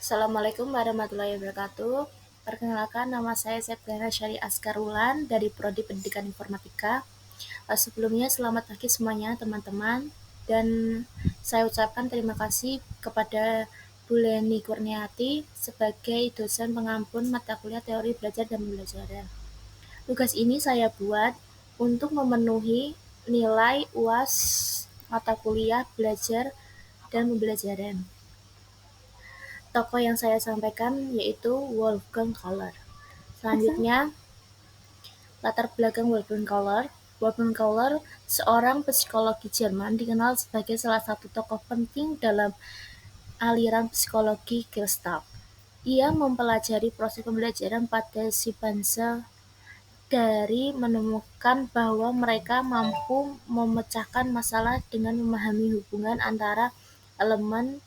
Assalamualaikum warahmatullahi wabarakatuh. Perkenalkan, nama saya Septiana Syari Askarulan dari Prodi Pendidikan Informatika. Sebelumnya selamat pagi semuanya teman-teman, dan saya ucapkan terima kasih kepada Bu Leni Kurniati sebagai dosen pengampun mata kuliah teori belajar dan pembelajaran. Tugas ini saya buat untuk memenuhi nilai UAS mata kuliah belajar dan pembelajaran. Tokoh yang saya sampaikan yaitu Wolfgang Kohler. Selanjutnya, latar belakang Wolfgang Kohler. Wolfgang Kohler, seorang psikologi Jerman, dikenal sebagai salah satu tokoh penting dalam aliran psikologi Gestalt. Ia mempelajari proses pembelajaran pada simpanse dari menemukan bahwa mereka mampu memecahkan masalah dengan memahami hubungan antara elemen,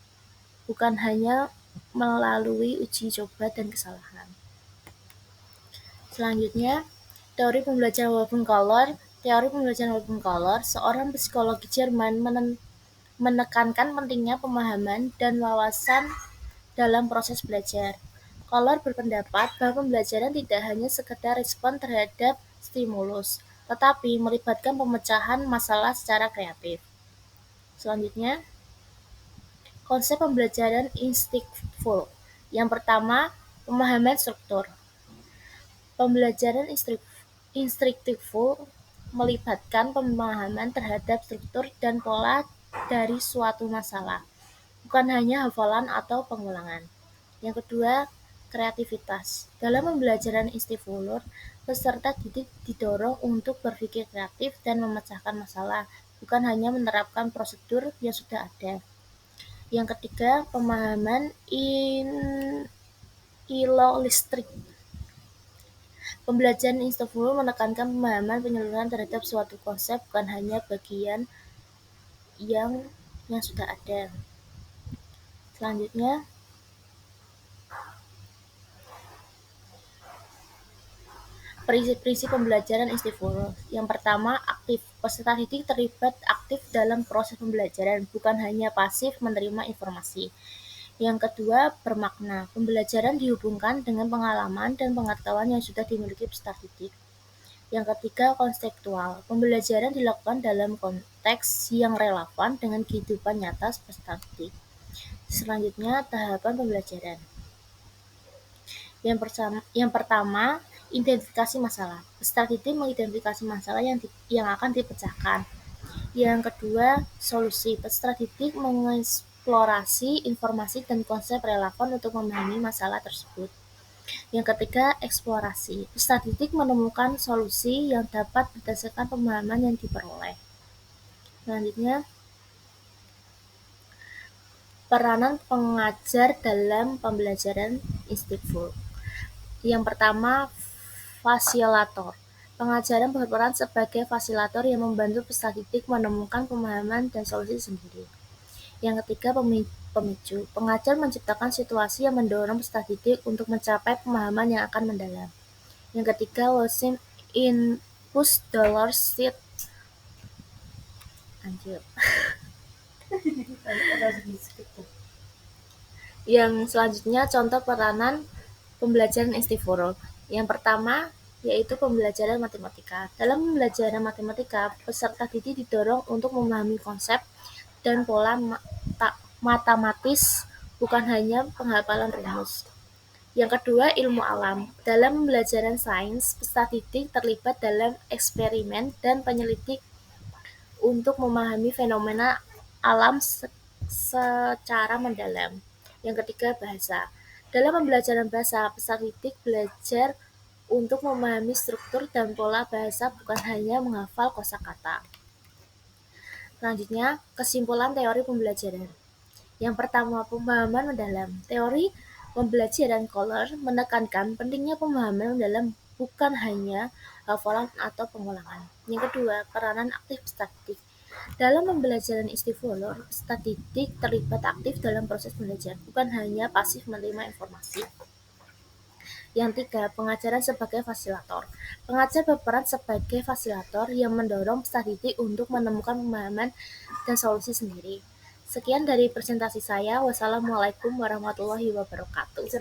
bukan hanya melalui uji coba dan kesalahan. Selanjutnya, teori pembelajaran Wolfgang Kohler. Teori pembelajaran Wolfgang Kohler, seorang psikologi Jerman, menekankan pentingnya pemahaman dan wawasan dalam proses belajar. Kohler berpendapat bahwa pembelajaran tidak hanya sekedar respon terhadap stimulus, tetapi melibatkan pemecahan masalah secara kreatif. Selanjutnya, konsep pembelajaran instinctful. Yang pertama, pemahaman struktur. Pembelajaran instinctful melibatkan pemahaman terhadap struktur dan pola dari suatu masalah, bukan hanya hafalan atau pengulangan. Yang kedua, kreativitas. Dalam pembelajaran instinctful, peserta didik didorong untuk berpikir kreatif dan memecahkan masalah, bukan hanya menerapkan prosedur yang sudah ada. Yang ketiga, pemahaman illogistic. Pembelajaran instinctful menekankan pemahaman penyeluruhan terhadap suatu konsep, bukan hanya bagian yang sudah ada. Selanjutnya, prinsip-prinsip pembelajaran instinctful. Yang pertama, aktif. Peserta didik terlibat aktif dalam proses pembelajaran, bukan hanya pasif menerima informasi. Yang kedua, bermakna. Pembelajaran dihubungkan dengan pengalaman dan pengetahuan yang sudah dimiliki peserta didik. Yang ketiga, konseptual. Pembelajaran dilakukan dalam konteks yang relevan dengan kehidupan nyata peserta didik. Selanjutnya, tahapan pembelajaran. Yang pertama, identifikasi masalah. Peserta didik mengidentifikasi masalah yang akan dipecahkan. Yang kedua, solusi. Peserta didik mengeksplorasi informasi dan konsep relevan untuk memahami masalah tersebut. Yang ketiga, eksplorasi. Peserta didik menemukan solusi yang dapat berdasarkan pemahaman yang diperoleh. Selanjutnya, peranan pengajar dalam pembelajaran instinctful. Yang pertama, fasilitator. Pengajaran berperan sebagai fasilitator yang membantu peserta didik menemukan pemahaman dan solusi sendiri. Yang ketiga, pemicu. Pengajar menciptakan situasi yang mendorong peserta didik untuk mencapai pemahaman yang akan mendalam. Yang ketiga, losing in push dollar seat. Yang selanjutnya, contoh peranan pembelajaran instinctful. Yang pertama, yaitu pembelajaran matematika. Dalam pembelajaran matematika, peserta didik didorong untuk memahami konsep dan pola matematis, bukan hanya penghafalan rumus. Yang kedua, ilmu alam. Dalam pembelajaran sains, peserta didik terlibat dalam eksperimen dan penyelidik untuk memahami fenomena alam secara mendalam. Yang ketiga, bahasa. Dalam pembelajaran bahasa, peserta didik belajar untuk memahami struktur dan pola bahasa, bukan hanya menghafal kosakata. Selanjutnya, kesimpulan teori pembelajaran. Yang pertama, pemahaman mendalam. Teori pembelajaran Kohler menekankan pentingnya pemahaman mendalam, bukan hanya hafalan atau pengulangan. Yang kedua, peranan aktif peserta didik. Dalam pembelajaran instinctful, peserta didik terlibat aktif dalam proses belajar, bukan hanya pasif menerima informasi. Yang tiga, pengajaran sebagai fasilitator. Pengajar berperan sebagai fasilitator yang mendorong peserta didik untuk menemukan pemahaman dan solusi sendiri. Sekian dari presentasi saya. Wassalamualaikum warahmatullahi wabarakatuh.